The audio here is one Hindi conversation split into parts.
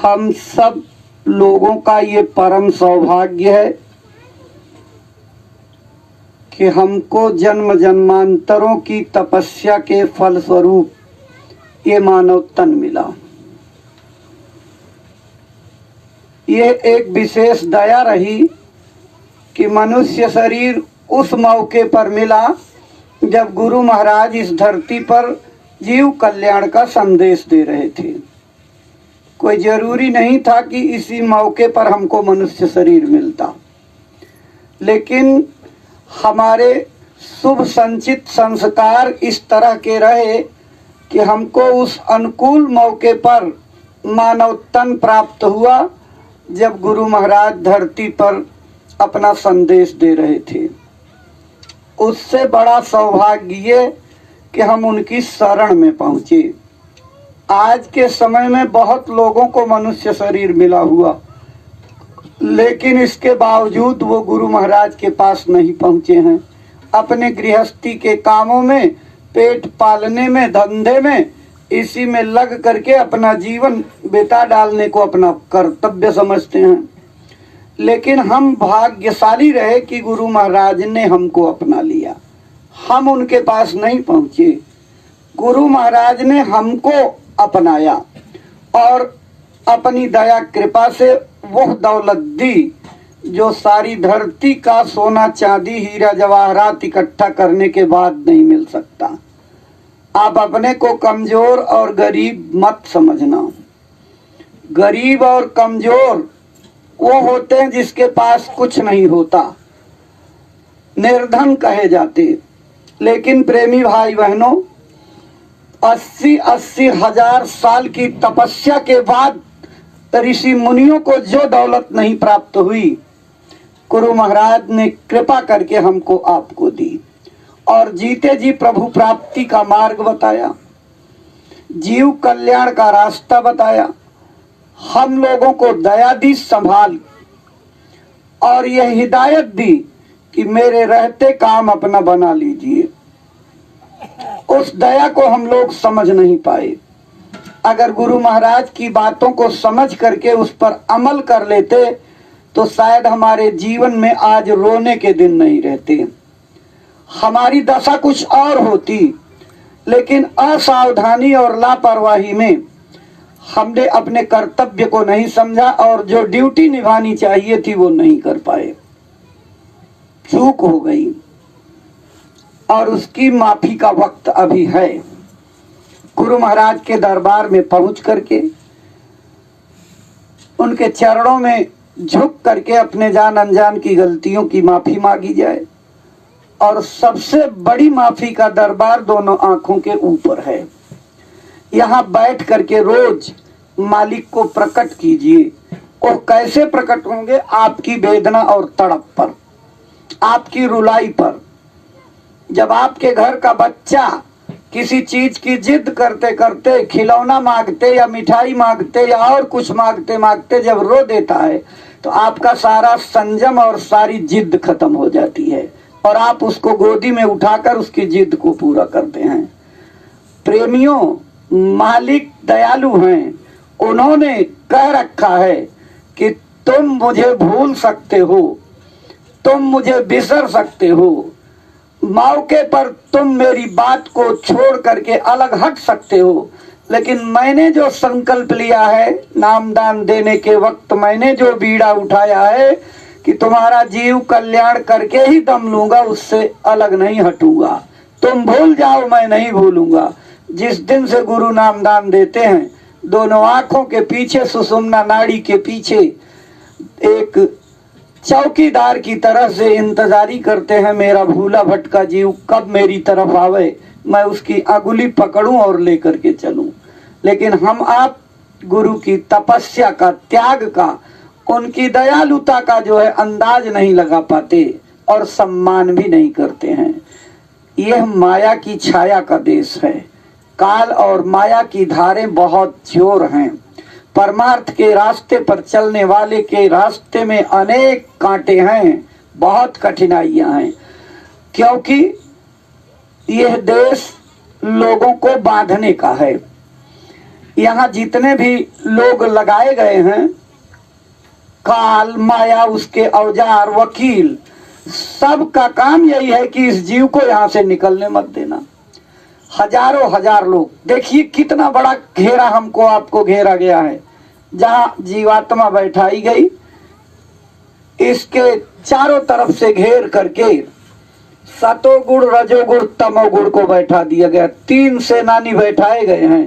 हम सब लोगों का ये परम सौभाग्य है कि हमको जन्म जन्मांतरों की तपस्या के फलस्वरूप ये मानव तन मिला। ये एक विशेष दया रही कि मनुष्य शरीर उस मौके पर मिला जब गुरु महाराज इस धरती पर जीव कल्याण का संदेश दे रहे थे। कोई जरूरी नहीं था कि इसी मौके पर हमको मनुष्य शरीर मिलता, लेकिन हमारे शुभ संचित संस्कार इस तरह के रहे कि हमको उस अनुकूल मौके पर मानव तन प्राप्त हुआ जब गुरु महाराज धरती पर अपना संदेश दे रहे थे। उससे बड़ा सौभाग्य ये कि हम उनकी शरण में पहुंचे। आज के समय में बहुत लोगों को मनुष्य शरीर मिला हुआ, लेकिन इसके बावजूद वो गुरु महाराज के पास नहीं पहुंचे हैं। अपने गृहस्थी के कामों में, पेट पालने में, धंधे में, इसी में लग करके अपना जीवन बिता डालने को अपना कर्तव्य समझते हैं। लेकिन हम भाग्यशाली रहे कि गुरु महाराज ने हमको अपना लिया। हम उनके पास नहीं पहुंचे, गुरु महाराज ने हमको अपनाया और अपनी दया कृपा से वह दौलत दी जो सारी धरती का सोना चांदी हीरा जवाहरात इकट्ठा करने के बाद नहीं मिल सकता। आप अपने को कमजोर और गरीब मत समझना। गरीब और कमजोर वो होते हैं जिसके पास कुछ नहीं होता, निर्धन कहे जाते। लेकिन प्रेमी भाई बहनों, 80-80 हजार साल की तपस्या के बाद ऋषि मुनियों को जो दौलत नहीं प्राप्त हुई, गुरु महाराज ने कृपा करके हमको आपको दी और जीते जी प्रभु प्राप्ति का मार्ग बताया, जीव कल्याण का रास्ता बताया, हम लोगों को दया दी संभाल और यह हिदायत दी कि मेरे रहते काम अपना बना लीजिए। उस दया को हम लोग समझ नहीं पाए। अगर गुरु महाराज की बातों को समझ करके उस पर अमल कर लेते तो शायद हमारे जीवन में आज रोने के दिन नहीं रहते, हमारी दशा कुछ और होती। लेकिन असावधानी और लापरवाही में हमने अपने कर्तव्य को नहीं समझा और जो ड्यूटी निभानी चाहिए थी वो नहीं कर पाए, चूक हो गई और उसकी माफी का वक्त अभी है। गुरु महाराज के दरबार में पहुंच करके उनके चरणों में झुक करके अपने जान अनजान की गलतियों की माफी मांगी जाए। और सबसे बड़ी माफी का दरबार दोनों आंखों के ऊपर है। यहाँ बैठ करके रोज मालिक को प्रकट कीजिए। और कैसे प्रकट होंगे? आपकी वेदना और तड़प पर, आपकी रुलाई पर। जब आपके घर का बच्चा किसी चीज की जिद करते करते, खिलौना मांगते या मिठाई मांगते या और कुछ मांगते मांगते जब रो देता है तो आपका सारा संयम और सारी जिद खत्म हो जाती है और आप उसको गोदी में उठाकर उसकी जिद को पूरा करते हैं। प्रेमियों, मालिक दयालु हैं। उन्होंने कह रखा है कि तुम मुझे भूल सकते हो, तुम मुझे बिसर सकते हो, मौके पर तुम मेरी बात को छोड़ करके अलग हट सकते हो, लेकिन मैंने जो संकल्प लिया है नामदान देने के वक्त, मैंने जो बीड़ा उठाया है कि तुम्हारा जीव कल्याण करके ही दम लूंगा, उससे अलग नहीं हटूंगा। तुम भूल जाओ, मैं नहीं भूलूंगा। जिस दिन से गुरु नामदान देते हैं, दोनों आंखों के पीछे, सुषुम्ना नाड़ी के पीछे एक चौकीदार की तरह से इंतजारी करते हैं, मेरा भूला भटका जीव कब मेरी तरफ आवे, मैं उसकी अंगुली पकड़ूं और लेकर के चलूं। लेकिन हम आप गुरु की तपस्या का, त्याग का, उनकी दयालुता का जो है अंदाज नहीं लगा पाते और सम्मान भी नहीं करते हैं। यह माया की छाया का देश है। काल और माया की धारें बहुत जोर हैं। परमार्थ के रास्ते पर चलने वाले के रास्ते में अनेक कांटे हैं, बहुत कठिनाइयां हैं, क्योंकि यह देश लोगों को बांधने का है। यहाँ जितने भी लोग लगाए गए हैं, काल, माया, उसके औजार, वकील, सबका काम यही है कि इस जीव को यहाँ से निकलने मत देना। हजारों हजार लोग, देखिए कितना बड़ा घेरा हमको आपको घेरा गया है। जहाँ जीवात्मा बैठाई गई, इसके चारों तरफ से घेर करके सतोगुण, रजोगुण, तमोगुण को बैठा दिया गया। 3 सेनानी बैठाए गए हैं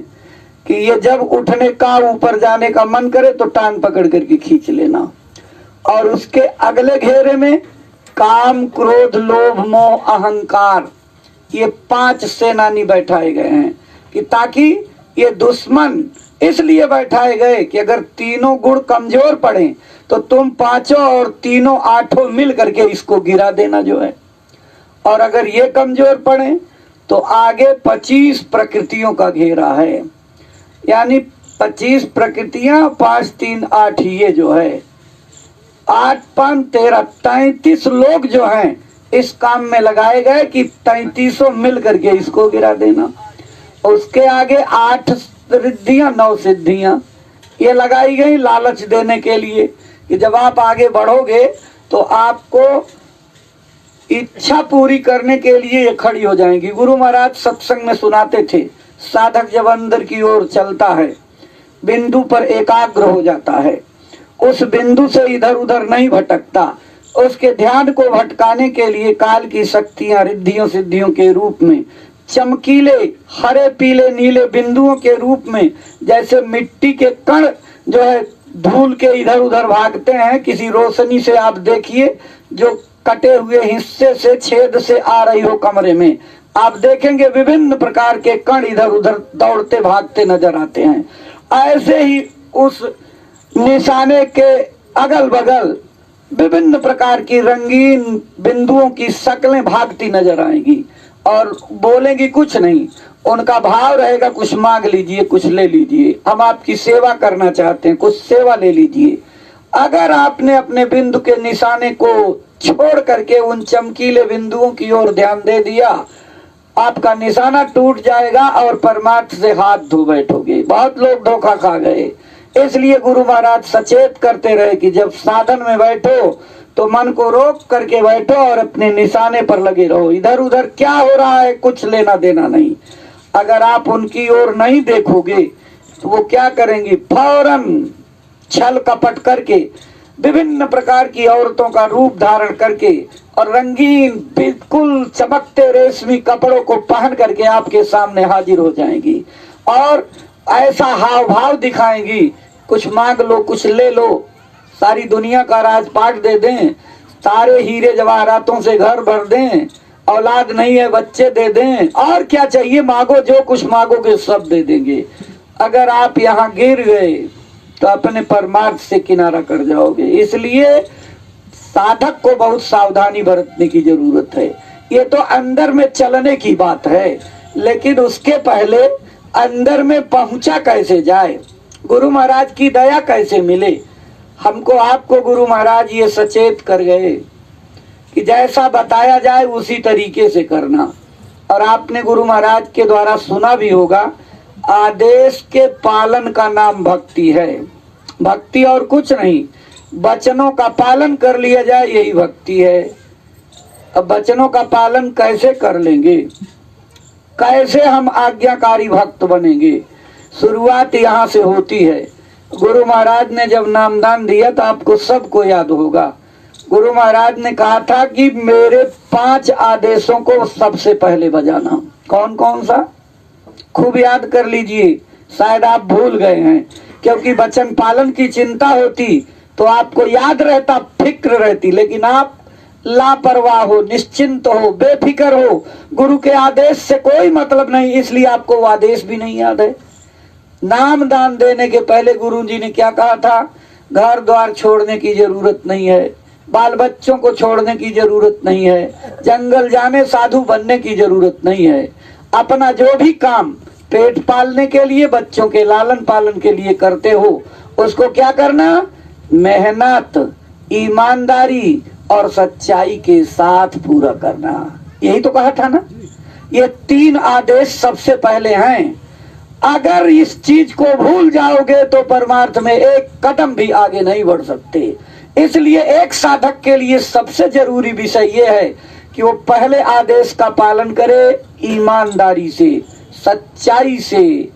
कि ये जब उठने का, ऊपर जाने का मन करे तो टांग पकड़ करके खींच लेना। और उसके अगले घेरे में काम, क्रोध, लोभ, मोह, अहंकार, ये 5 सेनानी बैठाए गए हैं कि ताकि ये दुश्मन इसलिए बैठाए गए कि अगर तीनों गुण कमजोर पड़े तो तुम 5 और 3 8 मिल करके इसको गिरा देना जो है। और अगर ये कमजोर पड़े तो आगे 25 प्रकृतियों का घेरा है, यानी 25 प्रकृतियां, 5 3 8, ये जो है 8 5 13 33 लोग जो हैं इस काम में लगाए गए कि 33 मिल करके इसको गिरा देना। उसके आगे 8 रिद्धियां, 9 सिद्धियां ये लगाई गई लालच देने के लिए कि जब आप आगे बढ़ोगे तो आपको इच्छा पूरी करने के लिए ये खड़ी हो जाएंगी। गुरु महाराज सत्संग में सुनाते थे, साधक जब अंदर की ओर चलता है, बिंदु पर एकाग्र हो जाता है, उस बिंदु से इधर उधर नहीं भटकता, उसके ध्यान को भटकाने के लिए काल की शक्तियां रिद्धियों सिद्धियों के रूप में, चमकीले हरे पीले नीले बिंदुओं के रूप में, जैसे मिट्टी के कण जो है धूल के इधर उधर भागते हैं, किसी रोशनी से आप देखिए जो कटे हुए हिस्से से, छेद से आ रही हो कमरे में, आप देखेंगे विभिन्न प्रकार के कण इधर उधर दौड़ते भागते नजर आते हैं। ऐसे ही उस निशाने के अगल बगल विभिन्न प्रकार की रंगीन बिंदुओं की शक्लें भागती नजर आएंगी और बोलेंगी कुछ नहीं, उनका भाव रहेगा कुछ मांग लीजिए, कुछ ले लीजिए, हम आपकी सेवा करना चाहते हैं, कुछ सेवा ले लीजिए। अगर आपने अपने बिंदु के निशाने को छोड़ करके उन चमकीले बिंदुओं की ओर ध्यान दे दिया, आपका निशाना टूट जाएगा और परमार्थ से हाथ धो बैठोगे। बहुत लोग धोखा खा गए। इसलिए गुरु महाराज सचेत करते रहे कि जब साधन में बैठो तो मन को रोक करके बैठो और अपने निशाने पर लगे रहो। इधर उधर क्या हो रहा है कुछ लेना देना नहीं। अगर आप उनकी ओर नहीं देखोगे तो वो क्या करेंगी, फौरन छल कपट करके विभिन्न प्रकार की औरतों का रूप धारण करके और रंगीन बिल्कुल चमकते रेशमी कपड़ों को पहन करके आपके सामने हाजिर हो जाएंगी और ऐसा हाव भाव दिखाएंगी, कुछ मांग लो, कुछ ले लो, सारी दुनिया का राजपाट दे दें, सारे हीरे जवाहरातों से घर भर दें, औलाद नहीं है बच्चे दे दें, और क्या चाहिए मांगो, जो कुछ मांगोगे सब दे देंगे। अगर आप यहाँ गिर गए तो अपने परमार्थ से किनारा कर जाओगे। इसलिए साधक को बहुत सावधानी बरतने की जरूरत है। ये तो अंदर में चलने की बात है, लेकिन उसके पहले अंदर में पहुंचा कैसे जाए, गुरु महाराज की दया कैसे मिले। हमको आपको गुरु महाराज ये सचेत कर गए कि जैसा बताया जाए उसी तरीके से करना। और आपने गुरु महाराज के द्वारा सुना भी होगा, आदेश के पालन का नाम भक्ति है। भक्ति और कुछ नहीं, वचनों का पालन कर लिया जाए यही भक्ति है। अब वचनों का पालन कैसे कर लेंगे, कैसे हम आज्ञाकारी भक्त बनेंगे, शुरुआत यहाँ से होती है। गुरु महाराज ने जब नामदान दिया तो आपको सबको याद होगा, गुरु महाराज ने कहा था कि मेरे 5 आदेशों को सबसे पहले बजाना। कौन कौन सा, खूब याद कर लीजिए, शायद आप भूल गए हैं, क्योंकि वचन पालन की चिंता होती तो आपको याद रहता, फिक्र रहती, लेकिन आप लापरवाह हो, निश्चिंत हो, बेफिक्र हो, गुरु के आदेश से कोई मतलब नहीं, इसलिए आपको वो आदेश भी नहीं याद है। नाम दान देने के पहले गुरु जी ने क्या कहा था, घर द्वार छोड़ने की जरूरत नहीं है, बाल बच्चों को छोड़ने की जरूरत नहीं है, जंगल जाने साधु बनने की जरूरत नहीं है। अपना जो भी काम पेट पालने के लिए, बच्चों के लालन पालन के लिए करते हो, उसको क्या करना, मेहनत, ईमानदारी और सच्चाई के साथ पूरा करना। यही तो कहा था ना। ये 3 आदेश सबसे पहले हैं। अगर इस चीज को भूल जाओगे तो परमार्थ में एक कदम भी आगे नहीं बढ़ सकते। इसलिए एक साधक के लिए सबसे जरूरी विषय यह है कि वो पहले आदेश का पालन करे, ईमानदारी से, सच्चाई से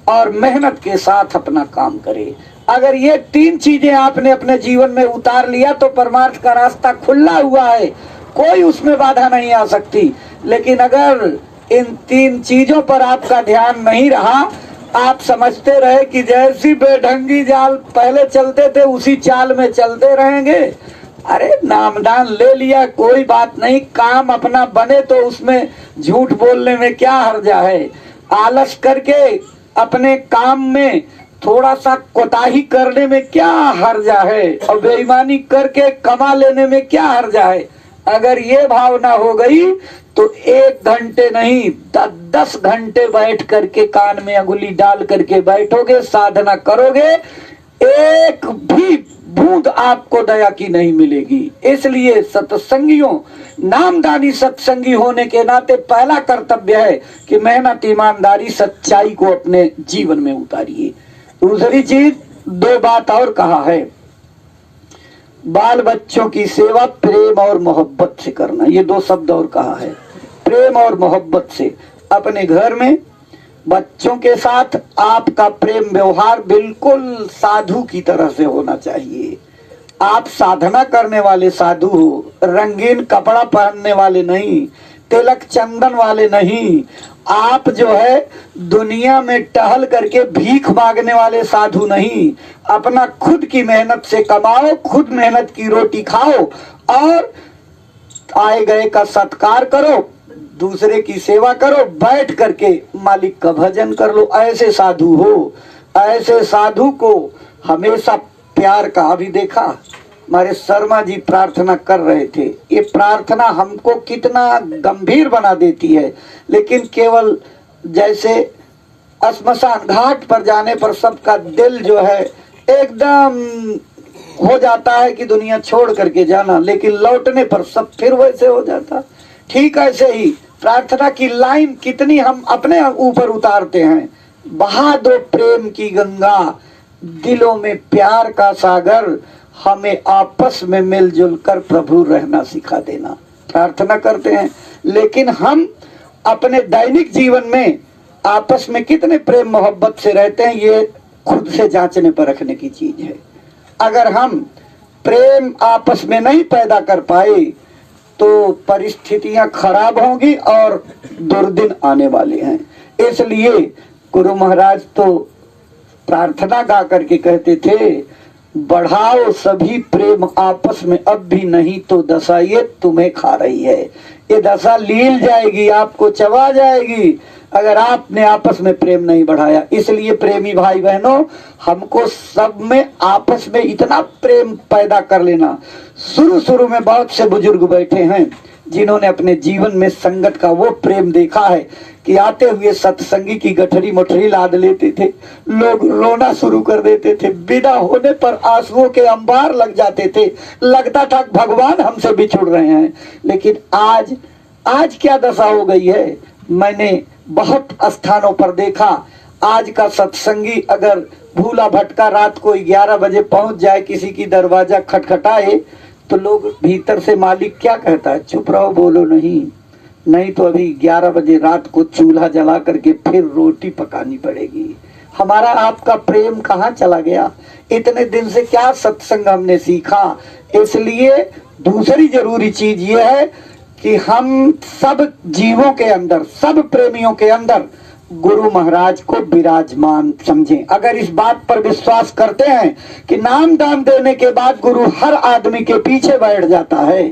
और मेहनत के साथ अपना काम करे। अगर ये 3 चीजें आपने अपने जीवन में उतार लिया तो परमार्थ का रास्ता खुला हुआ है, कोई उसमें बाधा नहीं आ सकती। लेकिन अगर इन 3 चीजों पर आपका ध्यान नहीं रहा, आप समझते रहे कि जैसी बेढंगी जाल पहले चलते थे उसी चाल में चलते रहेंगे। अरे नामदान ले लिया, कोई बात नहीं, काम अपना बने तो उसमें झूठ बोलने में क्या हर्जा है। आलस करके अपने काम में थोड़ा सा कोताही करने में क्या हर्जा है, और बेईमानी करके कमा लेने में क्या हर्जा है। अगर ये भावना हो गई तो 1 घंटे नहीं 10 घंटे बैठ करके कान में अंगुली डाल करके बैठोगे, साधना करोगे, एक भी बूंद आपको दया की नहीं मिलेगी। इसलिए सत्संगियों, नामदानी सत्संगी होने के नाते पहला कर्तव्य है कि मेहनत, ईमानदारी, सच्चाई को अपने जीवन में उतारिए। दूसरी चीज, 2 बात और कहा है, बाल बच्चों की सेवा प्रेम और मोहब्बत से करना। ये 2 शब्द और कहा है, प्रेम और मोहब्बत से। अपने घर में बच्चों के साथ आपका प्रेम व्यवहार बिल्कुल साधु की तरह से होना चाहिए। आप साधना करने वाले साधु हो, रंगीन कपड़ा पहनने वाले नहीं, तिलक चंदन वाले नहीं। आप जो है दुनिया में टहल करके भीख मांगने वाले साधु नहीं। अपना खुद की मेहनत से कमाओ, खुद मेहनत की रोटी खाओ और आए गए का सत्कार करो, दूसरे की सेवा करो, बैठ करके मालिक का भजन कर लो। ऐसे साधु हो। ऐसे साधु को हमेशा प्यार का। अभी देखा हमारे शर्मा जी प्रार्थना कर रहे थे, ये प्रार्थना हमको कितना गंभीर बना देती है। लेकिन केवल जैसे श्मशान घाट पर जाने पर सबका दिल जो है एकदम हो जाता है कि दुनिया छोड़ करके जाना, लेकिन लौटने पर सब फिर वैसे हो जाता। ठीक ऐसे ही प्रार्थना की लाइन कितनी हम अपने ऊपर उतारते हैं। बहा दो प्रेम की गंगा, दिलों में प्यार का सागर, हमें आपस में मिलजुल कर प्रभु रहना सिखा देना। प्रार्थना करते हैं, लेकिन हम अपने दैनिक जीवन में आपस में कितने प्रेम मोहब्बत से रहते हैं, ये खुद से जांचने पर रखने की चीज है। अगर हम प्रेम आपस में नहीं पैदा कर पाए तो परिस्थितियां खराब होंगी और दुर्दिन आने वाले हैं। इसलिए गुरु महाराज तो प्रार्थना गा करके कहते थे, बढ़ाओ सभी प्रेम आपस में, अब भी नहीं तो दशा ये तुम्हें खा रही है। ये दशा लील जाएगी, आपको चबा जाएगी अगर आपने आपस में प्रेम नहीं बढ़ाया। इसलिए प्रेमी भाई बहनों, हमको सब में आपस में इतना प्रेम पैदा कर लेना। शुरू में बहुत से बुजुर्ग बैठे हैं जिन्होंने अपने जीवन में संगत का वो प्रेम देखा है कि आते हुए सत्संगी की गठरी मोठरी लाद लेते थे, लोग रोना शुरू कर देते थे, विदा होने पर आंसुओं के अंबार लग जाते थे, लगता था भगवान हमसे बिछुड़ रहे हैं। लेकिन आज क्या दशा हो गई है, मैंने बहुत स्थानों पर देखा। आज का सत्संगी अगर भूला भटका रात को 11 बजे पहुंच जाए, किसी की दरवाजा खटखटाए तो लोग भीतर से मालिक क्या कहता है, चुप रहो, बोलो नहीं तो अभी 11 बजे रात को चूल्हा जला करके फिर रोटी पकानी पड़ेगी। हमारा आपका प्रेम कहाँ चला गया? इतने दिन से क्या सत्संग हमने सीखा? इसलिए दूसरी जरूरी चीज यह है कि हम सब जीवों के अंदर, सब प्रेमियों के अंदर गुरु महाराज को विराजमान समझें। अगर इस बात पर विश्वास करते हैं कि नाम दान देने के बाद गुरु हर आदमी के पीछे बैठ जाता है,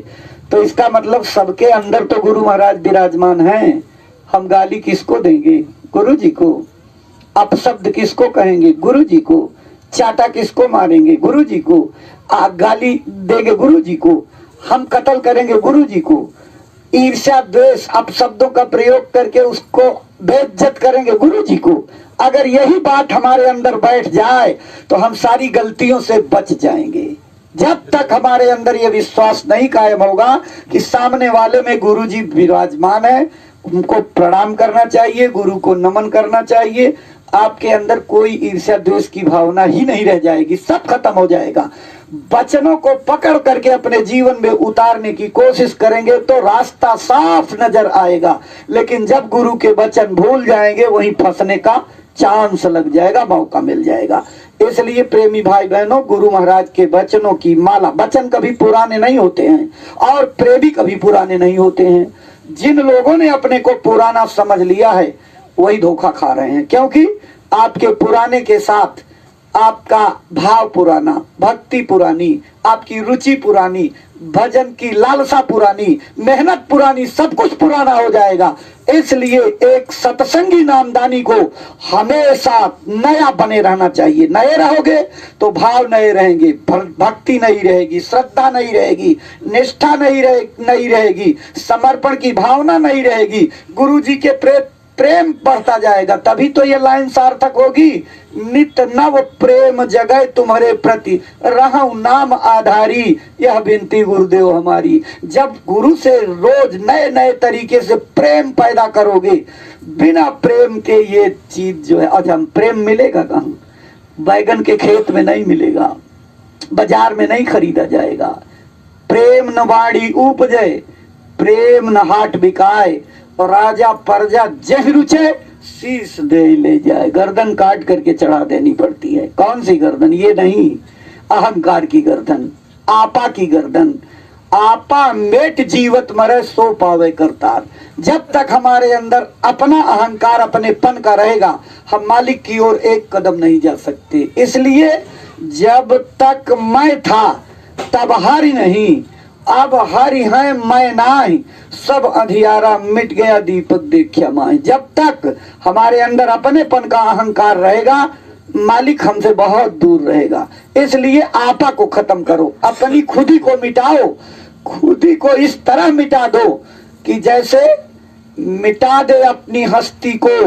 तो इसका मतलब सबके अंदर तो गुरु महाराज विराजमान हैं। हम गाली किसको देंगे? गुरु जी को। अपशब्द किसको कहेंगे? गुरु जी को। चाटा किसको मारेंगे? गुरु जी को। गाली देंगे गुरु जी को। हम कत्ल करेंगे गुरु जी को। ईर्ष्या द्वेष अपशब्दों का प्रयोग करके उसको बेइज्जत करेंगे गुरु जी को। अगर यही बात हमारे अंदर बैठ जाए तो हम सारी गलतियों से बच जाएंगे। जब तक हमारे अंदर ये विश्वास नहीं कायम होगा कि सामने वाले में गुरु जी विराजमान है, उनको प्रणाम करना चाहिए, गुरु को नमन करना चाहिए, आपके अंदर कोई ईर्ष्या द्वेष की भावना ही नहीं रह जाएगी, सब खत्म हो जाएगा। वचनों को पकड़ करके अपने जीवन में उतारने की कोशिश करेंगे तो रास्ता साफ नजर आएगा, लेकिन जब गुरु के वचन भूल जाएंगे वहीं फंसने का चांस लग जाएगा, मौका मिल जाएगा। इसलिए प्रेमी भाई बहनों, गुरु महाराज के वचनों की माला, वचन कभी पुराने नहीं होते हैं और प्रेमी कभी पुराने नहीं होते हैं। जिन लोगों ने अपने को पुराना समझ लिया है वही धोखा खा रहे हैं, क्योंकि आपके पुराने के साथ आपका भाव पुराना, भक्ति पुरानी, आपकी रुचि पुरानी, भजन की लालसा पुरानी, मेहनत पुरानी, सब कुछ पुराना हो जाएगा। इसलिए एक सत्संगी नामदानी को हमेशा नया बने रहना चाहिए। नए रहोगे तो भाव नए रहेंगे, भक्ति नहीं रहेगी, श्रद्धा नहीं रहेगी, निष्ठा नहीं रहेगी, समर्पण की भावना नहीं रहेगी, गुरु जी के प्रेम बढ़ता जाएगा, तभी तो ये लाइन सार्थक होगी। नित नव प्रेम जगह तुम्हारे प्रति रहूं नाम आधारी, यह विनती गुरुदेव हमारी। जब गुरु से रोज नए नए तरीके से प्रेम पैदा करोगे, बिना प्रेम के ये चीज जो है, अच्छा प्रेम मिलेगा कहाँ? बैगन के खेत में नहीं मिलेगा, बाजार में नहीं खरीदा जाएगा। प्रेम न बाड़ी उपजे, प्रेम न हाट बिकाए, और राजा प्रजा जह रुचे शीश दे ले जाए। गर्दन काट करके चढ़ा देनी पड़ती है। कौन सी गर्दन? ये नहीं, अहंकार की गर्दन, आपा की गर्दन। आपा मेट जीवत मरे सो पावे करतार। जब तक हमारे अंदर अपना अहंकार, अपने पन का रहेगा, हम मालिक की ओर एक कदम नहीं जा सकते। इसलिए जब तक मैं था तब हरि नहीं, अब हरि है मैं नाही, सब अंधियारा मिट गया दीपक देखिया माए। जब तक हमारे अंदर अपनेपन का अहंकार रहेगा, मालिक हमसे बहुत दूर रहेगा। इसलिए आपा को खत्म करो, अपनी खुदी को मिटाओ। खुदी को इस तरह मिटा दो कि जैसे मिटा दे अपनी हस्ती को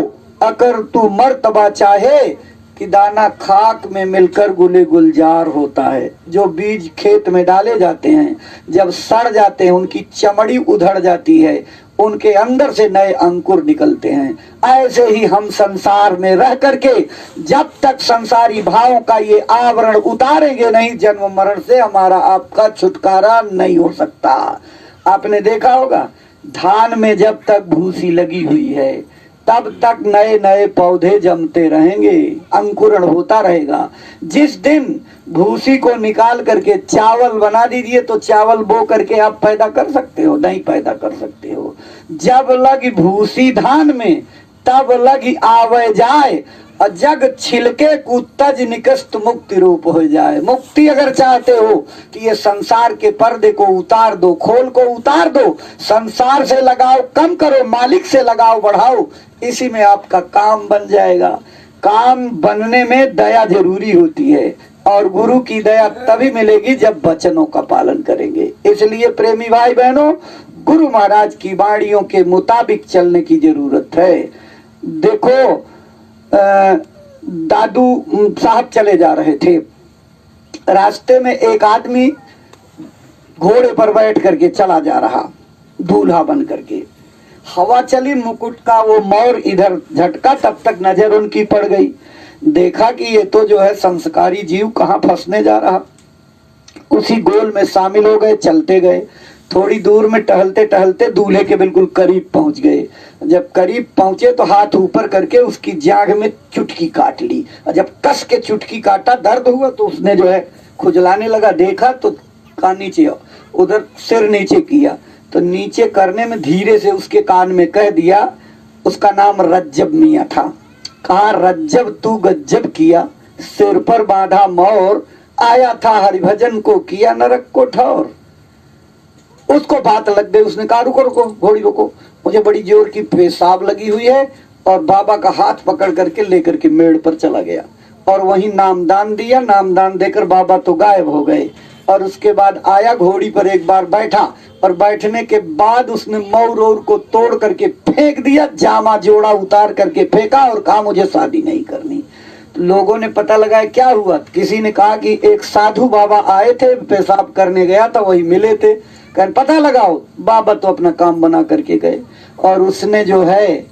अगर तू मर्तबा चाहे, कि दाना खाक में मिलकर गुले गुलजार होता है। जो बीज खेत में डाले जाते हैं, जब सड़ जाते हैं, उनकी चमड़ी उधड़ जाती है, उनके अंदर से नए अंकुर निकलते हैं। ऐसे ही हम संसार में रह करके जब तक संसारी भावों का ये आवरण उतारेंगे नहीं, जन्म मरण से हमारा आपका छुटकारा नहीं हो सकता। आपने देखा होगा, धान में जब तक भूसी लगी हुई है तब तक नए नए पौधे जमते रहेंगे, अंकुरण होता रहेगा। जिस दिन भूसी को निकाल करके चावल बना दीजिए तो चावल बो करके आप पैदा कर सकते हो? नहीं पैदा कर सकते हो। जब लगी भूसी धान में तब लगी आवे जाए, और जग छिलके कुतज निकस्त मुक्ति रूप हो जाए। मुक्ति अगर चाहते हो तो ये संसार के पर्दे को उतार दो, खोल को उतार दो, संसार से लगाव कम करो, मालिक से लगाव बढ़ाओ, इसी में आपका काम बन जाएगा। काम बनने में दया जरूरी होती है, और गुरु की दया तभी मिलेगी जब वचनों का पालन करेंगे। इसलिए प्रेमी भाई बहनों, गुरु महाराज की वाणियों के मुताबिक चलने की जरूरत है। देखो, दादू साहब चले जा रहे थे, रास्ते में एक आदमी घोड़े पर बैठ करके चला जा रहा, दूल्हा बन करके। हवा चली, मुकुट का वो मोर इधर झटका, तब तक नजर उनकी पड़ गई। देखा कि ये तो जो है संस्कारी जीव कहाँ फंसने जा रहा। उसी गोल में शामिल हो गए, चलते गए। थोड़ी दूर में टहलते टहलते दूल्हे के बिल्कुल करीब पहुंच गए। जब करीब पहुंचे तो हाथ ऊपर करके उसकी जांघ में चुटकी काट ली, और जब कस के चुटकी काटा, दर्द हुआ तो उसने जो है खुजलाने लगा। देखा तो कान नीचे, उधर सिर नीचे किया, तो नीचे करने में धीरे से उसके कान में कह दिया, उसका नाम रज्जब मियाँ था। कहा, रज्जब तू गज्जब किया, सिर पर बांधा मोर, आया था हरिभजन को किया नरक को ठौर। उसको बात लग गई, उसने कहा रुको रुको घोड़ी रुको, मुझे बड़ी जोर की पेशाब लगी हुई है, और बाबा का हाथ पकड़ करके लेकर के मेड़ पर चला गया और वहीं नामदान दिया। नामदान देकर बाबा तो गायब हो गए। और उसके बाद आया, घोड़ी पर एक बार बैठा, और बैठने के बाद उसने मौर और को तोड़ करके फेंक दिया, जामा जोड़ा उतार करके फेंका और कहा मुझे शादी नहीं करनी। तो लोगों ने पता लगाया क्या हुआ। किसी ने कहा कि एक साधु बाबा आए थे, पेशाब करने गया था, वही मिले थे। कहने पता लगाओ, बाबा तो अपना काम बना करके गए। और उसने जो है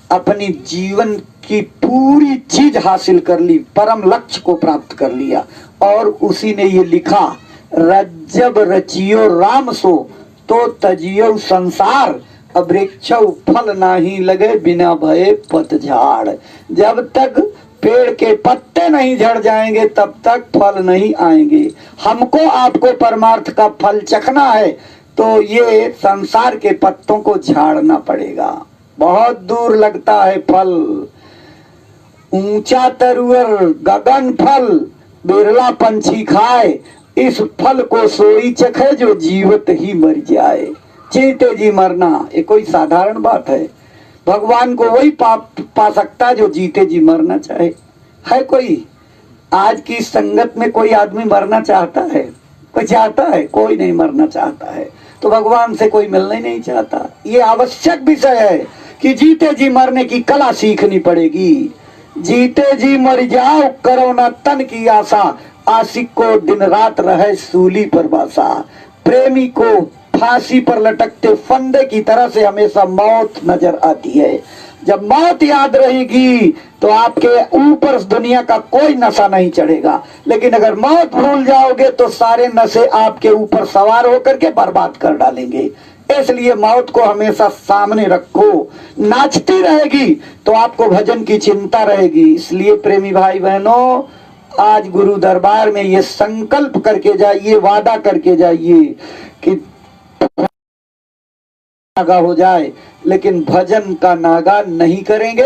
अपनी जीवन की पूरी चीज हासिल कर ली, परम लक्ष्य को प्राप्त कर लिया। और उसी ने ये लिखा, रज्जब रचियो राम सो तो तजियो संसार, वृक्ष फल नाही लगे बिना भये पतझाड़। जब तक पेड़ के पत्ते नहीं झड़ जाएंगे तब तक फल नहीं आएंगे। हमको आपको परमार्थ का फल चखना है तो ये संसार के पत्तों को झाड़ना पड़ेगा। बहुत दूर लगता है फल, ऊंचा तरुअर गगन फल, बिरला पंछी खाए, इस फल को सोई चखे जो जीवत ही मर जाए। जीते जी मरना ये कोई साधारण बात है? भगवान को वही पा सकता जो जीते जी मरना चाहे। है कोई आज की संगत में कोई आदमी मरना चाहता है? कोई चाहता है? कोई नहीं मरना चाहता है। तो भगवान से कोई मिलना ही नहीं चाहता। ये आवश्यक विषय है कि जीते जी मरने की कला सीखनी पड़ेगी। जीते जी मर जाओ करो ना तन की आशा, आशिक को दिन रात रहे सूली पर बासा। प्रेमी को फांसी पर लटकते फंदे की तरह से हमेशा मौत नजर आती है। जब मौत याद रहेगी तो आपके ऊपर इस दुनिया का कोई नशा नहीं चढ़ेगा, लेकिन अगर मौत भूल जाओगे तो सारे नशे आपके ऊपर सवार होकर के बर्बाद कर डालेंगे। इसलिए मौत को हमेशा सामने रखो। नाचती रहेगी तो आपको भजन की चिंता रहेगी। इसलिए प्रेमी भाई बहनों, आज गुरु दरबार में ये संकल्प करके जाइए, वादा करके जाइए कि नागा हो जाए लेकिन भजन का नागा नहीं करेंगे।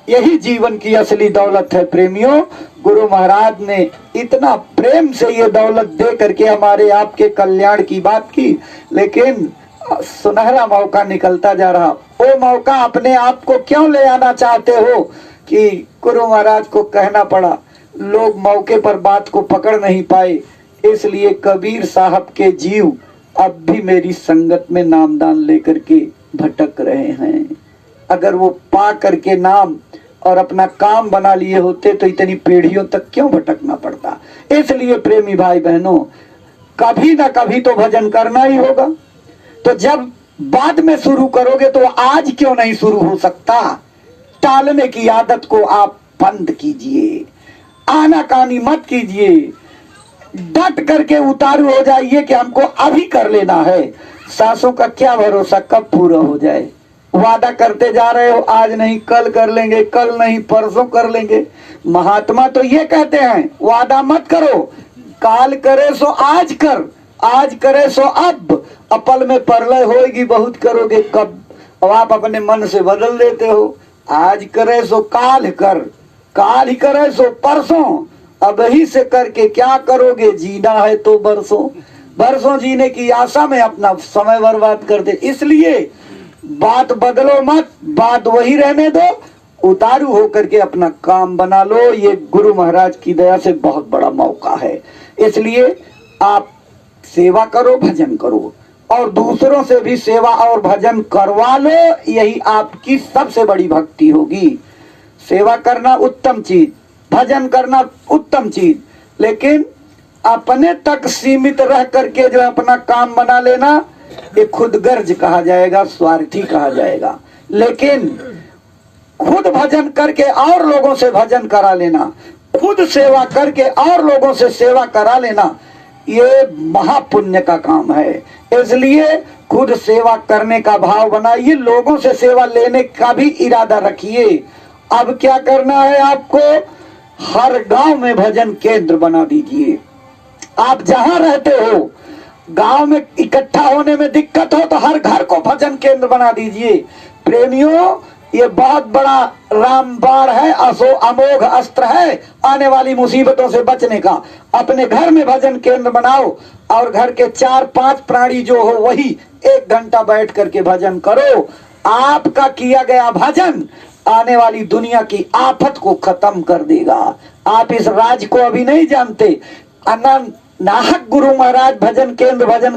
यही जीवन की असली दौलत है प्रेमियों। गुरु महाराज ने इतना प्रेम से ये दौलत दे करके हमारे आपके कल्याण की बात की, लेकिन सुनहरा मौका निकलता जा रहा। वो मौका अपने आप को क्यों ले आना चाहते हो कि गुरु महाराज को कहना पड़ा। लोग मौके पर बात को पकड़ नहीं पाए, इसलिए कबीर साहब के जीव अब भी मेरी संगत में नामदान लेकर के भटक रहे हैं। अगर वो पा करके नाम और अपना काम बना लिए होते तो इतनी पीढ़ियों तक क्यों भटकना पड़ता। इसलिए प्रेमी भाई बहनों, कभी ना कभी तो भजन करना ही होगा। तो जब बाद में शुरू करोगे तो आज क्यों नहीं शुरू हो सकता। टालने की आदत को आप बंद कीजिए, आनाकानी मत कीजिए, डट करके उतारू हो जाइए कि हमको अभी कर लेना है। सांसों का क्या भरोसा कब पूरा हो जाए। वादा करते जा रहे हो, आज नहीं कल कर लेंगे, कल नहीं परसों कर लेंगे। महात्मा तो ये कहते हैं वादा मत करो, काल करे सो आज कर, आज करे सो अब, अपल में परलय होएगी बहुत करोगे कब। अब आप अपने मन से बदल देते हो, आज करे सो काल कर, काल ही करे सो परसों, अब ही से करके क्या करोगे। जीना है तो बरसों, बरसों जीने की आशा में अपना समय बर्बाद कर दे। इसलिए बात बदलो मत, बात वही रहने दो, उतारू होकर के अपना काम बना लो। ये गुरु महाराज की दया से बहुत बड़ा मौका है। इसलिए आप सेवा करो, भजन करो और दूसरों से भी सेवा और भजन करवा लो। यही आपकी सबसे बड़ी भक्ति होगी। सेवा करना उत्तम चीज, भजन करना उत्तम चीज, लेकिन अपने तक सीमित रह करके जो अपना काम बना लेना ये खुद गर्ज कहा जाएगा, स्वार्थी कहा जाएगा। लेकिन खुद भजन करके और लोगों से भजन करा लेना, खुद सेवा करके और लोगों से सेवा करा लेना, ये महापुण्य का काम है। इसलिए खुद सेवा करने का भाव बनाइए, लोगों से सेवा लेने का भी इरादा रखिए। अब क्या करना है आपको, हर गांव में भजन केंद्र बना दीजिए। आप जहां रहते हो, गांव में इकट्ठा होने में दिक्कत हो तो हर घर को भजन केंद्र बना दीजिए। प्रेमियों, ये बहुत बड़ा रामबाण है, अमोघ अस्त्र है आने वाली मुसीबतों से बचने का। अपने घर में भजन केंद्र बनाओ और घर के 4-5 प्राणी जो हो वही 1 घंटा बैठ करके भजन करो। आपका किया गया भजन आने वाली दुनिया की आफत को खत्म कर देगा। आप इस राज को अभी नहीं जानते। अनंत नाहक गुरु महाराज भजन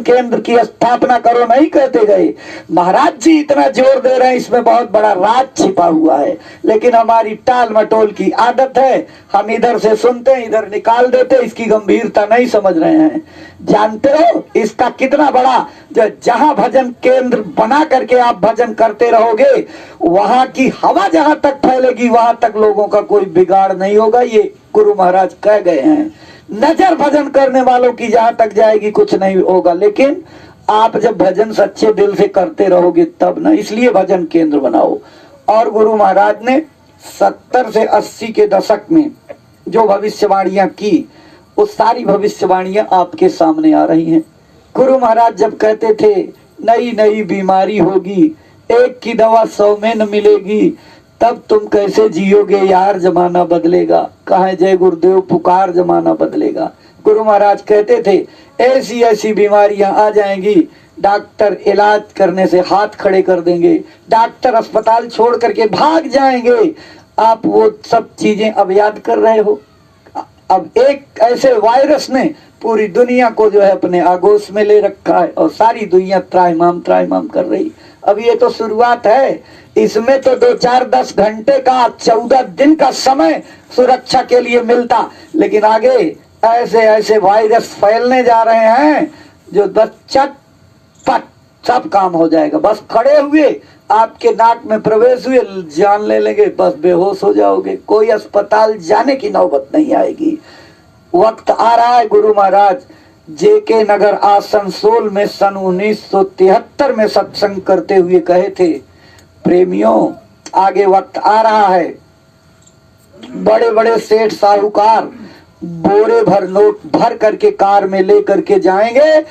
केंद्र की स्थापना करो नहीं कहते गए। महाराज जी इतना जोर दे रहे हैं, इसमें बहुत बड़ा राज छिपा हुआ है, लेकिन हमारी टाल मटोल की आदत है, हम इधर से सुनते हैं इधर निकाल देते, इसकी गंभीरता नहीं समझ रहे हैं। जानते हो इसका कितना बड़ा, जो जहां भजन केंद्र बना करके आप भजन करते रहोगे, वहां की हवा जहां तक फैलेगी वहां तक लोगों का कोई बिगाड़ नहीं होगा, ये गुरु महाराज कह गए हैं। नजर भजन करने वालों की जहां तक जाएगी कुछ नहीं होगा, लेकिन आप जब भजन सच्चे दिल से करते रहोगे तब ना, इसलिए भजन केंद्र बनाओ। और गुरु महाराज ने 70 से 80 के दशक में जो भविष्यवाणियां की, वो सारी भविष्यवाणियां आपके सामने आ रही हैं। गुरु महाराज जब कहते थे नई नई बीमारी होगी, एक की दवा 100 में न मिलेगी, तब तुम कैसे जियोगे यार, जमाना बदलेगा। कहे जय गुरुदेव पुकार, जमाना बदलेगा। गुरु महाराज कहते थे ऐसी ऐसी बीमारियां आ जाएंगी, डॉक्टर इलाज करने से हाथ खड़े कर देंगे, डॉक्टर अस्पताल छोड़ करके भाग जाएंगे। आप वो सब चीजें अब याद कर रहे हो। अब एक ऐसे वायरस ने पूरी दुनिया को जो है अपने आगोश में ले रखा है और सारी दुनिया त्राहिमाम कर रही। अब ये तो शुरुआत है, इसमें तो 2, 4, 10 घंटे का 14 दिन का समय सुरक्षा के लिए मिलता, लेकिन आगे ऐसे ऐसे वायरस फैलने जा रहे हैं जो बस चटपट सब काम हो जाएगा। बस खड़े हुए आपके नाक में प्रवेश हुए, जान ले लेंगे, बस बेहोश हो जाओगे, कोई अस्पताल जाने की नौबत नहीं आएगी। वक्त आ रहा है। गुरु महाराज जेके नगर आसनसोल में सन 1973 में सत्संग करते हुए कहे थे, प्रेमियों आगे वक्त आ रहा है, बड़े बड़े सेठ साहूकार बोरे भर नोट भर करके कार में ले करके जाएंगे,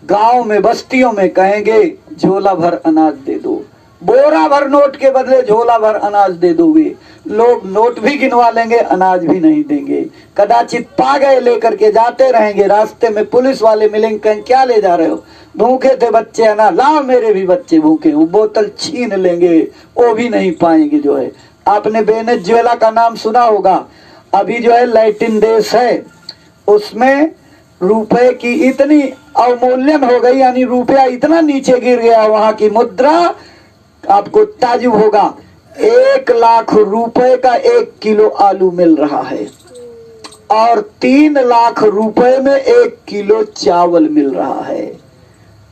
गांव में बस्तियों में कहेंगे झोला भर अनाज दे दो। बोरा भर नोट के बदले झोला भर अनाज दे दोगे, लोग नोट भी गिनवा लेंगे, अनाज भी नहीं देंगे। कदाचित पा गए लेकर के जाते रहेंगे, रास्ते में पुलिस वाले मिलेंगे, कहें क्या ले जा रहे हो, भूखे थे बच्चे अनाज, लाओ मेरे भी बच्चे भूखे, वो बोतल छीन लेंगे, वो भी नहीं पाएंगे। जो है आपने वेनेजुएला का नाम सुना होगा, अभी जो है लैटिन देश है, उसमें रुपए की इतनी अवमूल्यन हो गई, यानी रुपया इतना नीचे गिर गया, वहां की मुद्रा, आपको ताजुब होगा, 1 लाख रुपए का 1 किलो आलू मिल रहा है और 3 लाख रुपए में 1 किलो चावल मिल रहा है।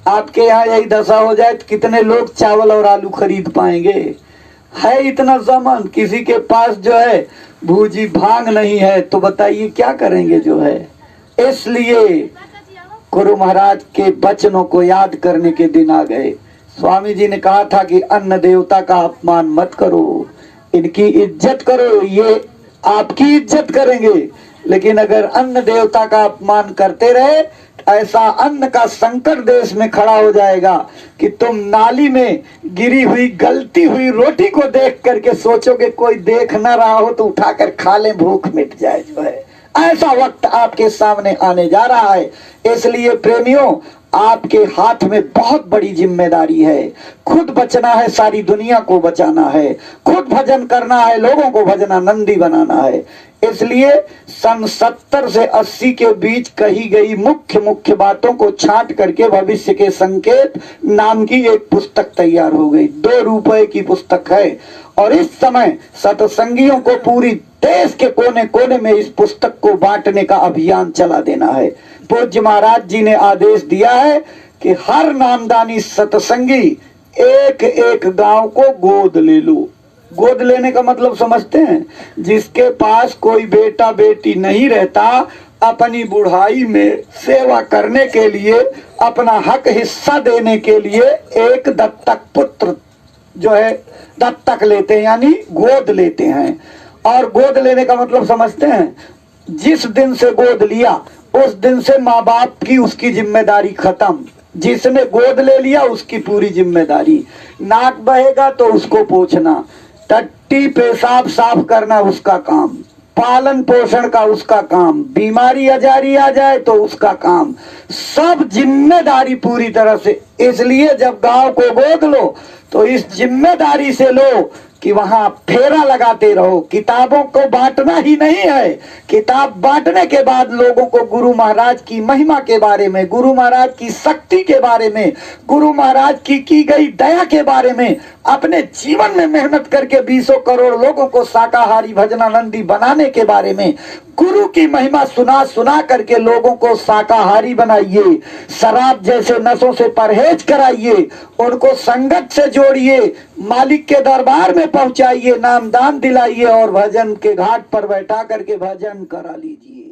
आपके यहाँ यही दशा हो जाए तो कितने लोग चावल और आलू खरीद पाएंगे? है इतना सामान, किसी के पास जो है भूजी भांग नहीं है, तो बताइए क्या करेंगे जो है। इसलिए गुरु महाराज के वचनों को याद करने के दिन आ गए। स्वामी जी ने कहा था कि अन्न देवता का अपमान मत करो, इनकी इज्जत करो, ये आपकी इज्जत करेंगे। लेकिन अगर अन्न देवता का अपमान करते रहे, ऐसा अन्न का संकट देश में खड़ा हो जाएगा कि तुम नाली में गिरी हुई गलती हुई रोटी को देख करके सोचोगे कोई देख न रहा हो तो उठाकर खा ले, भूख मिट जाए। जो है ऐसा वक्त आपके सामने आने जा रहा है। इसलिए प्रेमियों, आपके हाथ में बहुत बड़ी जिम्मेदारी है। खुद बचना है, सारी दुनिया को बचाना है, खुद भजन करना है, लोगों को भजनानंदी बनाना है। इसलिए सन 70 से 80 के बीच कही गई मुख्य मुख्य बातों को छांट करके भविष्य के संकेत नाम की एक पुस्तक तैयार हो गई। 2 रुपए की पुस्तक है और इस समय सत्संगियों को पूरी देश के कोने कोने में इस पुस्तक को बांटने का अभियान चला देना है। पूज्य महाराज जी ने आदेश दिया है कि हर नामदानी सत्संगी एक एक गांव को गोद ले लो। गोद लेने का मतलब समझते हैं? जिसके पास कोई बेटा बेटी नहीं रहता, अपनी बुढ़ाई में सेवा करने के लिए, अपना हक हिस्सा देने के लिए एक दत्तक पुत्र जो है दत्तक लेते हैं, यानी गोद लेते हैं। और गोद लेने का मतलब समझते हैं? जिस दिन से गोद लिया उस दिन से माँ बाप की उसकी जिम्मेदारी खत्म। जिसने गोद ले लिया उसकी पूरी जिम्मेदारी। नाक बहेगा तो उसको पोंछना, टट्टी पेशाब साफ करना उसका काम, पालन पोषण का उसका काम, बीमारी अजारी आ जाए तो उसका काम, सब जिम्मेदारी पूरी तरह से। इसलिए जब गांव को गोद लो तो इस जिम्मेदारी से लो कि वहां फेरा लगाते रहो। किताबों को बांटना ही नहीं है, किताब बांटने के बाद लोगों को गुरु महाराज की महिमा के बारे में, गुरु महाराज की शक्ति के बारे में, गुरु महाराज की गई दया के बारे में, अपने जीवन में मेहनत करके 20 करोड़ लोगों को शाकाहारी भजनानंदी बनाने के बारे में, गुरु की महिमा सुना सुना करके लोगों को शाकाहारी बनाइए, शराब जैसे नशों से परहेज कराइए, उनको संगत से जोड़िए, मालिक के दरबार में पहुंचाइए, नामदान दिलाइए और भजन के घाट पर बैठा करके भजन करा लीजिए।